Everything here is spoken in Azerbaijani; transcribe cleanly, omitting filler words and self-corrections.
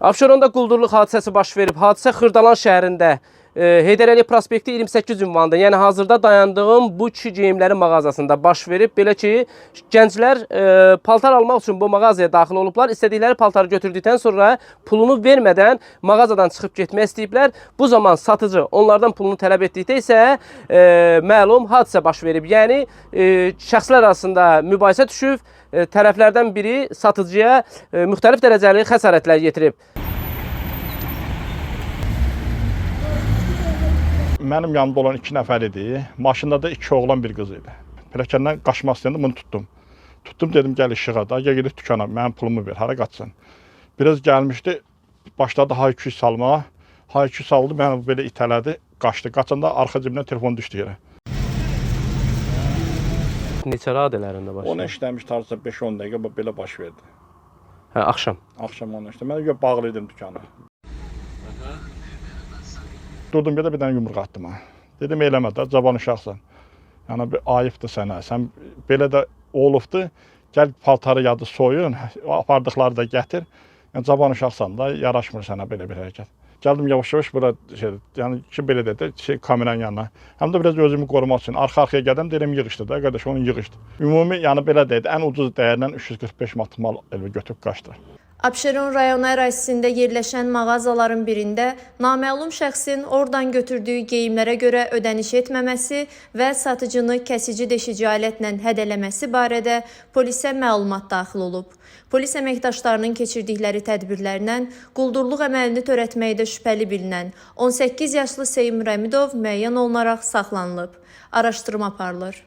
Abşeronda quldurluq hadisəsi baş verib. Hadisə Xırdalan şəhərində Heydər Əliyev prospekti 28 ünvanında, yəni hazırda dayandığım bu kişi geyimləri mağazasında baş verib. Belə ki, gənclər paltar almaq üçün bu mağazaya daxil olublar. İstədikləri paltarı götürdükdən sonra pulunu vermədən mağazadan çıxıb getmək istəyiblər. Bu zaman satıcı onlardan pulunu tələb etdikdə isə məlum hadisə baş verib. Yəni şəxslər arasında mübahisə düşüb. Tərəflərdən biri satıcıya müxtəlif dərəcəli xəsarətlər yetirib. Mənim yanımda olan 2 nəfər idi. Maşında da 2 oğlan, bir qız idi. Pilləkəndən qaçmaq istəyəndə bunu tutdum. Tutdum, dedim gəl işığa da, ya gedib dükana, mənim pulumu ver, hara qaçsın. Biraz gəlmişdi, başladı hay-küy salmağa. Hay-küy saldı, məni belə itələdi, qaçdı. Qaçanda arxa cibimdən telefon düşdü yerə. Neçə radələrində baş verdi? Ona işləmiş tarixdə 5-10 dəqiqə belə baş verdi. Hə, axşam. Axşam ona işlədim. Mən bağlı idim dükana. Durdum bir dənə yumruq atdım. Dedim eləmə də, cavan uşaqsan. Yəni ayıbdır sənə. Sən belə də olubdu. Gəl paltarı yadı soyun, apardıqları da gətir. Yəni cavan uşaqsan da, yaraşmır sənə belə bir hərəkət. Gəldim yavaş-yavaş bura yəni ki belə dedi, kameranın yanına. Həm də biraz özümü qorumaq üçün arxa-arxaya gəldim, dedim yığışdı da, qardaş onu yığışdı. Ümumi yəni belə dedi, ən ucuz dəyərlə 345 manat mal götürüb qaçdı. Abşeron rayonu ərazisində yerləşən mağazaların birində naməlum şəxsin oradan götürdüyü geyimlərə görə ödəniş etməməsi və satıcını kəsici deşici alətlə hədələməsi barədə polisə məlumat daxil olub. Polis əməkdaşlarının keçirdikləri tədbirlərlə quldurluq əməlini törətməkdə şübhəli bilinən 18 yaşlı Seyim Rəmidov müəyyən olunaraq saxlanılıb. Araşdırma aparılır.